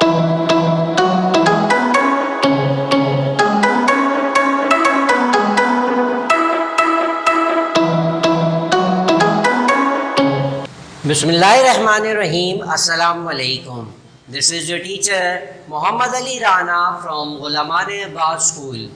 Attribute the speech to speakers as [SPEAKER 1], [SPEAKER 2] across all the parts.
[SPEAKER 1] Bismillahirrahmanirrahim. Assalamu alaikum. This is your teacher Muhammad Ali Rana from Ghulamane Abbas School.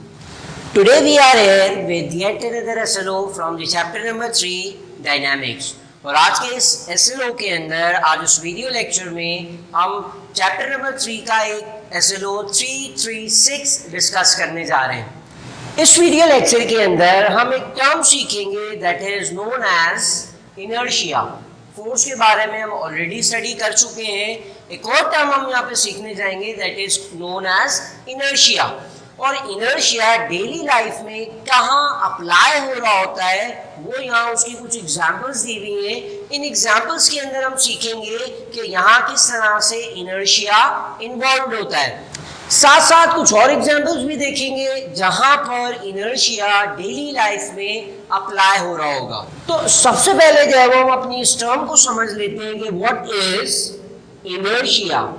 [SPEAKER 1] Today we are here with yet another SLO from the chapter number 3 Dynamics. और आज के इस SLO के अंदर आज इस video lecture में हम चैप्टर नंबर 3 का एक SLO 336 डिस्कस करने जा रहे हैं। इस वीडियो लेक्चर के अंदर हम एक टर्म सीखेंगे that is known as inertia. Force के बारे में हम ऑलरेडी स्टडी कर चुके हैं। एक और टर्म हम यहाँ पे सीखने जाएंगे that is known as inertia. और इनर्शिया डेली लाइफ में कहाँ अप्लाई हो रहा होता है वो यहाँ उसकी कुछ एग्जांपल्स दी हुई हैं। इन एग्जांपल्स के अंदर हम सीखेंगे कि यहाँ किस तरह से इनर्शिया इन्वॉल्व होता है। साथ साथ कुछ और एग्जांपल्स भी देखेंगे जहां पर इनर्शिया डेली लाइफ में अप्लाई हो रहा होगा। तो सबसे पहले जो है वो हम अपनी इस टर्म को समझ लेते हैं कि व्हाट इज इनर्शिया।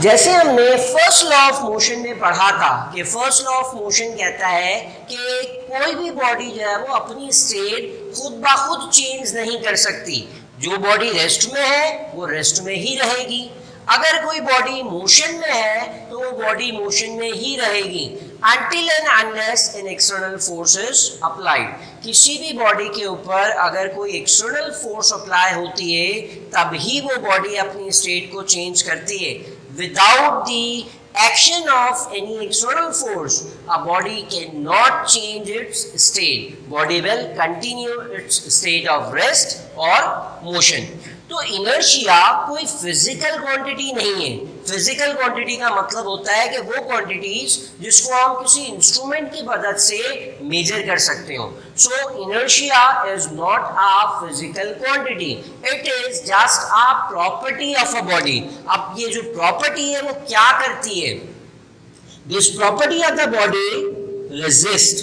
[SPEAKER 1] जैसे हमने फर्स्ट लॉ ऑफ मोशन में पढ़ा था कि फर्स्ट लॉ ऑफ मोशन कहता है कि कोई भी बॉडी जो है वो अपनी स्टेट खुद ब खुद चेंज नहीं कर सकती। जो बॉडी रेस्ट में है वो रेस्ट में ही रहेगी, अगर कोई बॉडी मोशन में है तो वो बॉडी मोशन में ही रहेगी until and unless an external force is applied। किसी भी बॉडी के ऊपर अगर कोई एक्सटर्नल फोर्स अप्लाई होती है तब ही वो बॉडी अपनी स्टेट को चेंज करती है। Without the action of any external force a body cannot change its state। body will continue its state of rest or motion। तो इनर्शिया कोई फिजिकल क्वांटिटी नहीं है। फिजिकल क्वांटिटी का मतलब होता है कि वो क्वांटिटीज जिसको हम किसी इंस्ट्रूमेंट की मदद से मेजर कर सकते हो। So inertia is not a physical quantity, it is just a property of a body. अब ये जो प्रॉपर्टी है वो क्या करती है? This property of the body resist.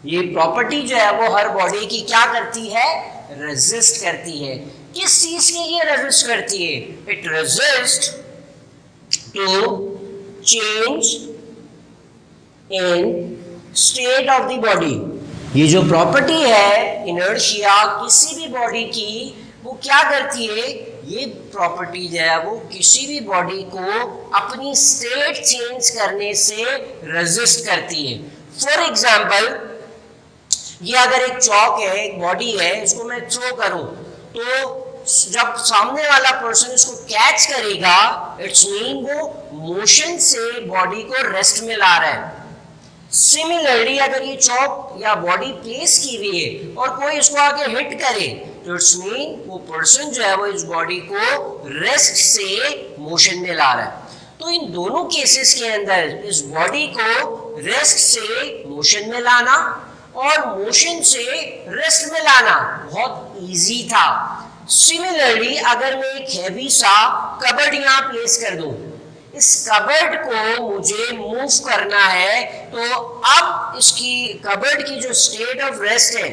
[SPEAKER 1] ये प्रॉपर्टी जो है वो हर बॉडी की क्या करती है? रेजिस्ट करती है। किस चीज के लिए रेजिस्ट करती है? It resist to change in state of the body. ये जो प्रॉपर्टी है इनर्शिया किसी भी बॉडी की, वो क्या करती है? ये प्रॉपर्टी जो है वो किसी भी बॉडी को अपनी स्टेट चेंज करने से रेजिस्ट करती है। फॉर एग्जाम्पल, ये अगर एक चौक है, एक बॉडी है, इसको मैं थ्रो करूं तो जब सामने वाला पर्सन इसको कैच करेगा इट्स मीन वो मोशन से बॉडी को रेस्ट में ला रहा है। सिमिलरली अगर ये चौक या बॉडी प्लेस की हुई है और कोई इसको आके हिट करे तो इट्स मीन वो पर्सन जो है वो इस बॉडी को रेस्ट से मोशन में ला रहा है। तो इन दोनों केसेस के अंदर इस बॉडी को रेस्ट से मोशन में लाना और मोशन से रेस्ट में लाना बहुत इजी था। सिमिलरली अगर मैं एक हैवी सा कबर्ड यहाँ प्लेस कर दूं, इस कबर्ड को मुझे मूव करना है तो अब इसकी कबर्ड की जो स्टेट ऑफ रेस्ट है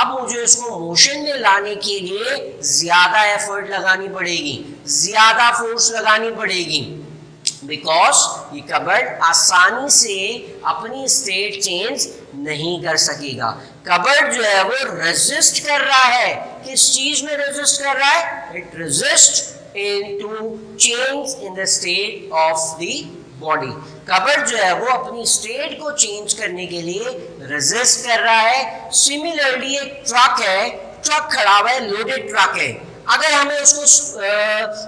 [SPEAKER 1] अब मुझे उसको मोशन में लाने के लिए ज्यादा एफर्ट लगानी पड़ेगी, ज्यादा फोर्स लगानी पड़ेगी, बिकॉज ये कबर्ड आसानी से अपनी स्टेट चेंज नहीं कर सकेगा। कबर्ड जो है वो रेजिस्ट कर रहा है। किस चीज में रेजिस्ट कर रहा है? It resist in to change in the state of the body. Cupboard जो है वो अपनी स्टेट को चेंज करने के लिए रेजिस्ट कर रहा है। सिमिलरली एक ट्रक है, ट्रक खड़ा हुआ है, लोडेड ट्रक है, अगर हमें उसको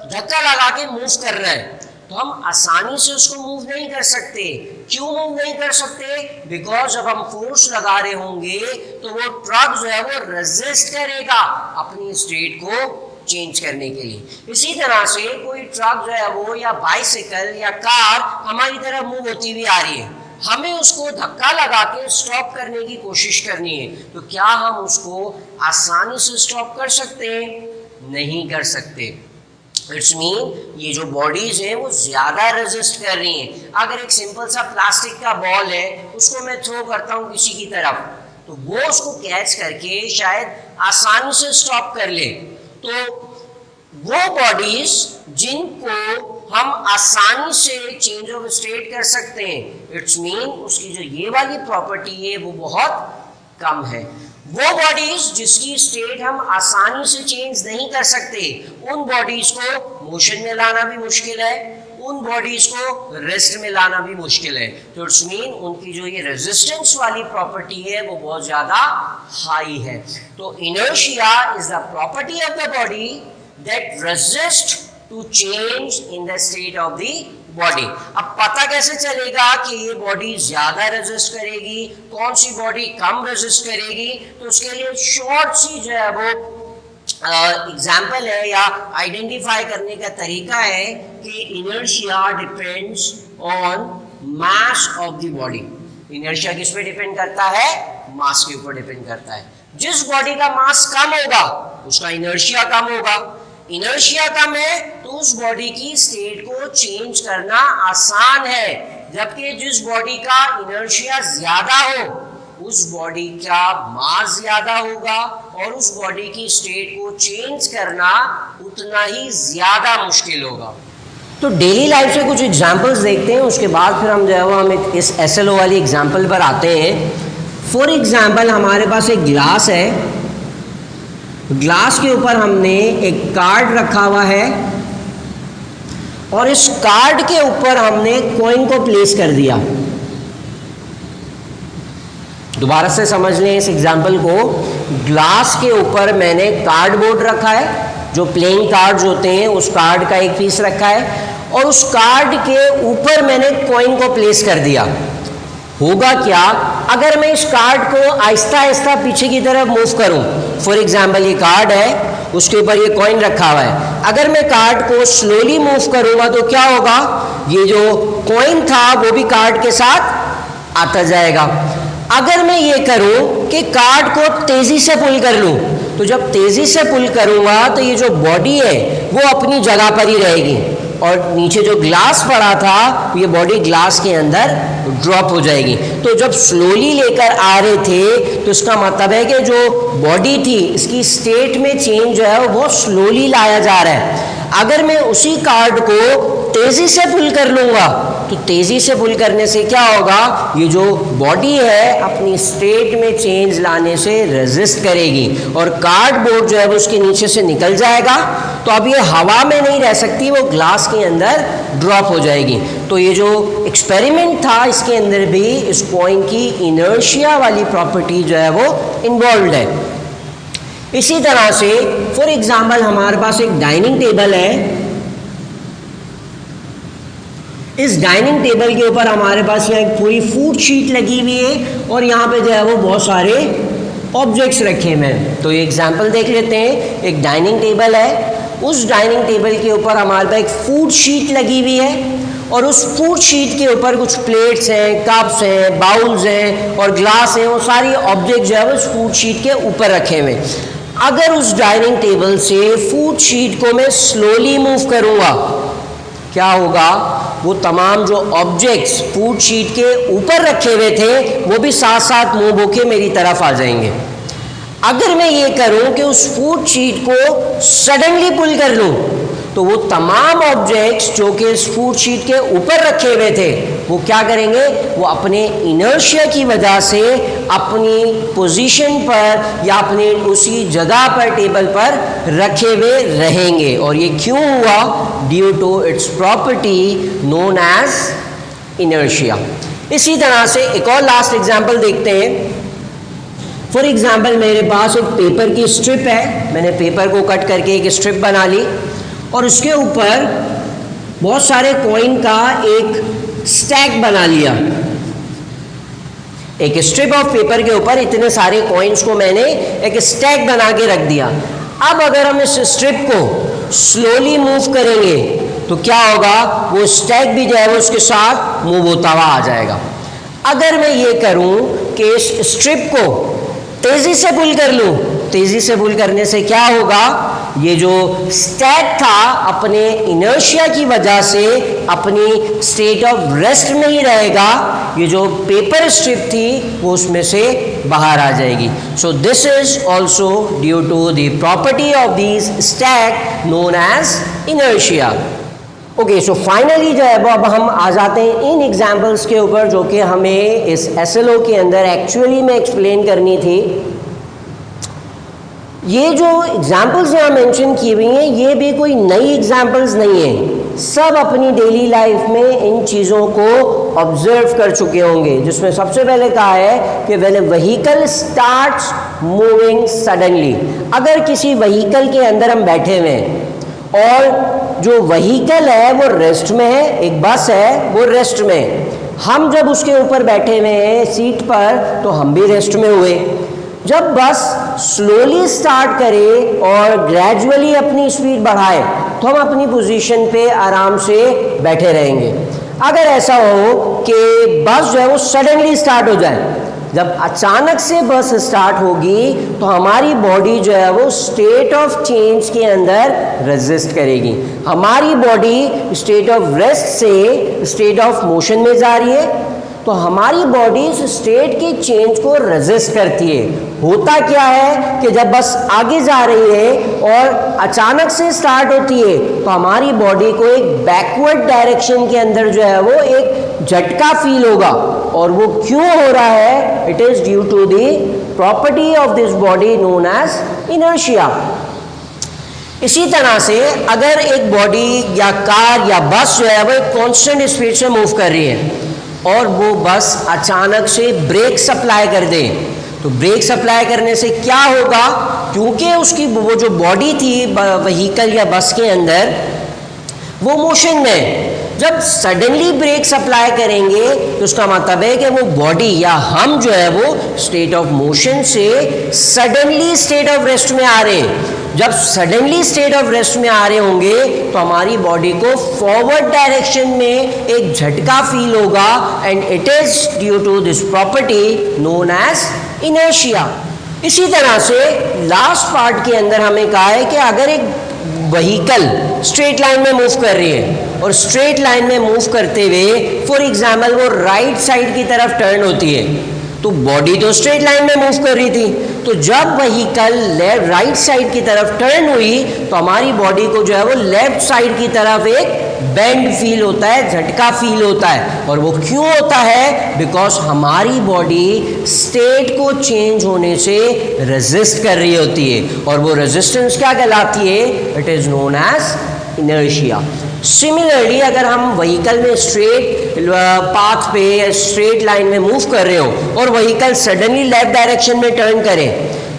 [SPEAKER 1] धक्का लगा के मूव कर रहे हैं तो हम आसानी से उसको मूव नहीं कर सकते। क्यों मूव नहीं कर सकते? बिकॉज जब हम फोर्स लगा रहे होंगे तो वो ट्रक जो है वो रेजिस्ट करेगा अपनी स्टेट को चेंज करने के लिए। इसी तरह से कोई ट्रक जो है वो या बाइसिकल या कार हमारी तरफ मूव होती हुई आ रही है, हमें उसको धक्का लगा के स्टॉप करने की कोशिश करनी है, तो क्या हम उसको आसानी से स्टॉप कर सकते हैं? नहीं कर सकते। इट्स मीन ये जो बॉडीज हैं वो ज्यादा रेजिस्ट कर रही हैं। अगर एक सिंपल सा प्लास्टिक का बॉल है उसको मैं थ्रो करता हूँ किसी की तरफ तो वो उसको कैच करके शायद आसानी से स्टॉप कर ले। तो वो बॉडीज जिनको हम आसानी से चेंज ऑफ स्टेट कर सकते हैं, इट्स मीन उसकी जो ये वाली प्रॉपर्टी है वो बहुत कम है। वो बॉडीज जिसकी स्टेट हम आसानी से चेंज नहीं कर सकते, उन बॉडीज को मोशन में लाना भी मुश्किल है, उन बॉडीज को रेस्ट में लाना भी मुश्किल है। तो इट्स मीन उनकी जो ये रेजिस्टेंस वाली प्रॉपर्टी है वो बहुत ज्यादा हाई है। तो inertia is the property of the body that resist to change in the state of the body. अब पता कैसे चलेगा कि ये बॉडी ज्यादा रेजिस्ट करेगी, कौन सी बॉडी कम रेजिस्ट करेगी? तो उसके लिए शॉर्ट सी जो है वो एग्जाम्पल है या आइडेंटिफाई करने का तरीका है कि inertia depends on mass of the body. Inertia किस पे डिपेंड करता है? मास के ऊपर डिपेंड करता है। जिस बॉडी का मास कम होगा उसका इनर्शिया कम होगा, इनर्शिया कम है तो उस बॉडी की स्टेट को चेंज करना आसान है, जबकि जिस बॉडी का इनर्शिया ज्यादा हो उस बॉडी का मास ज्यादा होगा और उस बॉडी की स्टेट को चेंज करना उतना ही ज्यादा मुश्किल होगा। तो डेली लाइफ से कुछ एग्जांपल्स देखते हैं, उसके बाद फिर हम जो है वो हम इस SLO वाली एग्जांपल पर आते हैं। फॉर एग्जांपल हमारे पास एक ग्लास है, ग्लास के ऊपर हमने एक कार्ड रखा हुआ है और इस कार्ड के ऊपर हमने कॉइन को प्लेस कर दिया। दोबारा से समझ लें इस एग्जांपल को। ग्लास के ऊपर मैंने कार्डबोर्ड रखा है, जो प्लेइंग कार्ड्स होते हैं उस कार्ड का एक पीस रखा है और उस कार्ड के ऊपर मैंने कॉइन को प्लेस कर दिया। होगा क्या अगर मैं इस कार्ड को आहिस्ता आहिस्ता पीछे की तरफ मूव करूं? फॉर एग्जाम्पल ये कार्ड है, उसके ऊपर ये कॉइन रखा हुआ है। अगर मैं कार्ड को स्लोली मूव करूंगा तो क्या होगा? ये जो कॉइन था वो भी कार्ड के साथ आता जाएगा। अगर मैं ये करूं कि कार्ड को तेजी से पुल कर लूं, तो जब तेजी से पुल करूंगा तो ये जो बॉडी है वो अपनी जगह पर ही रहेगी और नीचे जो ग्लास पड़ा था ये बॉडी ग्लास के अंदर ड्रॉप हो जाएगी। तो जब स्लोली लेकर आ रहे थे तो इसका मतलब है कि जो बॉडी थी इसकी स्टेट में चेंज जो है वो बहुत स्लोली लाया जा रहा है। अगर मैं उसी कार्ड को तेजी से पुल कर लूंगा तो तेजी से पुल करने से क्या होगा? ये जो बॉडी है अपनी स्टेट में चेंज लाने से रेजिस्ट करेगी और कार्डबोर्ड जो है वो उसके नीचे से निकल जाएगा। तो अब ये हवा में नहीं रह सकती, वो ग्लास के अंदर ड्रॉप हो जाएगी। तो ये जो एक्सपेरिमेंट था इसके अंदर भी इस कॉइन की इनर्शिया वाली प्रॉपर्टी जो है वो इन्वॉल्व है। इसी तरह से फॉर एग्जाम्पल हमारे पास एक डाइनिंग टेबल है। इस डाइनिंग टेबल के ऊपर हमारे पास यहाँ एक पूरी फूड शीट लगी हुई है और यहाँ पे जो है वो बहुत सारे ऑब्जेक्ट्स रखे हुए हैं। तो ये एग्जाम्पल देख लेते हैं। एक डाइनिंग टेबल है, उस डाइनिंग टेबल के ऊपर हमारे पास एक फूड शीट लगी हुई है और उस फूड शीट के ऊपर कुछ प्लेट्स हैं, कप्स हैं, बाउल्स हैं और ग्लास हैं। वो सारी ऑब्जेक्ट जो है वो उस फूड शीट के ऊपर रखे हुए हैं। अगर उस डाइनिंग टेबल से फूड शीट को मैं स्लोली मूव करूँगा, क्या होगा? वो तमाम जो ऑब्जेक्ट्स फूड शीट के ऊपर रखे हुए थे वो भी साथ साथ मूव होके मेरी तरफ आ जाएंगे। अगर मैं ये करूं कि उस फूड शीट को सडनली पुल कर लूं तो वो तमाम ऑब्जेक्ट्स जो कि इस फूड शीट के ऊपर रखे हुए थे वो क्या करेंगे? वो अपने इनर्शिया की वजह से अपनी पोजीशन पर या अपने उसी जगह पर टेबल पर रखे हुए रहेंगे। और ये क्यों हुआ? Due to its property known as inertia. इसी तरह से एक और लास्ट एग्जांपल देखते हैं। फॉर एग्जांपल मेरे पास एक पेपर की स्ट्रिप है, मैंने पेपर को कट करके एक स्ट्रिप बना ली और उसके ऊपर बहुत सारे कॉइन का एक स्टैक बना लिया। एक स्ट्रिप ऑफ पेपर के ऊपर इतने सारे कॉइन्स को मैंने एक स्टैक बना के रख दिया। अब अगर हम इस स्ट्रिप को स्लोली मूव करेंगे तो क्या होगा? वो स्टैक भी जो है वो उसके साथ मूव होता हुआ आ जाएगा। अगर मैं ये करूं कि इस स्ट्रिप को तेजी से पुल कर लूं, तेजी से पुल करने से क्या होगा? ये जो स्टैक था अपने इनर्शिया की वजह से अपनी स्टेट ऑफ रेस्ट में ही रहेगा। ये जो पेपर स्ट्रिप थी वो उसमें से बाहर आ जाएगी। So this is also due to the property of this stack known as inertia. Okay, so finally जो है वो अब हम आ जाते हैं इन एग्जाम्पल्स के ऊपर जो कि हमें इस SLO के अंदर एक्चुअली में एक्सप्लेन करनी थी। ये जो एग्जाम्पल्स यहाँ मेंशन की हुई हैं ये भी कोई नई एग्जाम्पल्स नहीं है, सब अपनी डेली लाइफ में इन चीज़ों को ऑब्जर्व कर चुके होंगे। जिसमें सबसे पहले कहा है कि when a vehicle starts moving suddenly, अगर किसी व्हीकल के अंदर हम बैठे हुए हैं और जो व्हीकल है वो रेस्ट में है, एक बस है वो रेस्ट में, हम जब उसके ऊपर बैठे हुए हैं सीट पर तो हम भी रेस्ट में हुए। जब बस स्लोली स्टार्ट करे और ग्रेजुअली अपनी स्पीड बढ़ाए तो हम अपनी पोजीशन पे आराम से बैठे रहेंगे। अगर ऐसा हो कि बस जो है वो सडनली स्टार्ट हो जाए, जब अचानक से बस स्टार्ट होगी तो हमारी बॉडी जो है वो स्टेट ऑफ चेंज के अंदर रेजिस्ट करेगी। हमारी बॉडी स्टेट ऑफ रेस्ट से स्टेट ऑफ मोशन में जा रही है, तो हमारी बॉडी इस स्टेट के चेंज को रेजिस्ट करती है। होता क्या है कि जब बस आगे जा रही है और अचानक से स्टार्ट होती है तो हमारी बॉडी को एक बैकवर्ड डायरेक्शन के अंदर जो है वो एक झटका फील होगा, और वो क्यों हो रहा है? It is due to the property of this body known as inertia. इसी तरह से अगर एक बॉडी या कार या बस जो है वो एक कांस्टेंट स्पीड से मूव कर रही है और वो बस अचानक से ब्रेक सप्लाई कर दे, तो ब्रेक सप्लाई करने से क्या होगा? क्योंकि उसकी वो जो बॉडी थी व्हीकल या बस के अंदर वो मोशन में, जब सडनली ब्रेक सप्लाई करेंगे तो उसका मतलब है कि वो बॉडी या हम जो है वो स्टेट ऑफ मोशन से सडनली स्टेट ऑफ रेस्ट में आ रहे हैं। जब सडनली स्टेट ऑफ रेस्ट में आ रहे होंगे तो हमारी बॉडी को फॉरवर्ड डायरेक्शन में एक झटका फील होगा, and it is due to this property known as inertia. इसी तरह से लास्ट पार्ट के अंदर हमें कहा है कि अगर एक व्हीकल स्ट्रेट लाइन में मूव कर रही है और स्ट्रेट लाइन में मूव करते हुए फॉर एग्जाम्पल वो राइट साइड की तरफ टर्न होती है, तो बॉडी तो स्ट्रेट लाइन में मूव कर रही थी, तो जब व्हीकल राइट साइड की तरफ टर्न हुई तो हमारी बॉडी को जो है वो लेफ्ट साइड की तरफ एक बेंड फील होता है, झटका फील होता है। और वो क्यों होता है? बिकॉज हमारी बॉडी स्टेट को चेंज होने से रेजिस्ट कर रही होती है, और वो रेजिस्टेंस क्या कहलाती है? It is known as inertia. Similarly अगर हम व्हीकल में स्ट्रेट पाथ पे स्ट्रेट लाइन में मूव कर रहे हो और व्हीकल सडनली लेफ्ट डायरेक्शन में टर्न करे,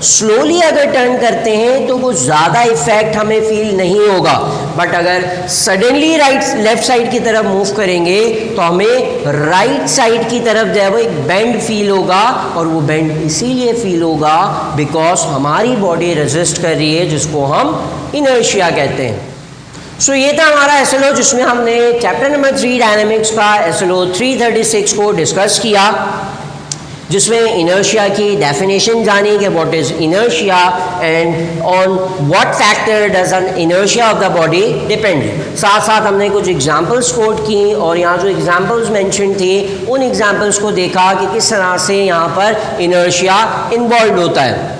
[SPEAKER 1] स्लोली अगर टर्न करते हैं तो वो ज़्यादा इफेक्ट हमें फील नहीं होगा, बट अगर सडनली लेफ्ट साइड की तरफ मूव करेंगे तो हमें राइट साइड की तरफ जो है वो एक बेंड फील होगा, और वो बेंड इसीलिए फील होगा बिकॉज हमारी बॉडी रेजिस्ट कर रही है, जिसको हम इनर्शिया कहते हैं। सो ये था हमारा SLO जिसमें हमने चैप्टर नंबर 3 डायनेमिक्स का SLO 336 को डिस्कस किया, जिसमें इनर्शिया की डेफिनेशन जानी कि what is inertia and on what factor does N inertia of the body depend. साथ साथ हमने कुछ एग्जांपल्स कोट की और यहाँ जो एग्जांपल्स मेंशन थी उन एग्जांपल्स को देखा कि किस तरह से यहाँ पर इनर्शिया इन्वॉल्व होता है।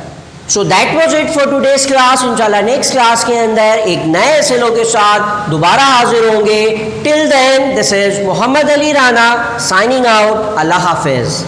[SPEAKER 1] So that was it for today's class. इंशाल्लाह नेक्स्ट क्लास के अंदर एक नए SLO के साथ दोबारा हाजिर होंगे। Till then this is Mohammad Ali Rana signing out. अल्लाह हाफिज।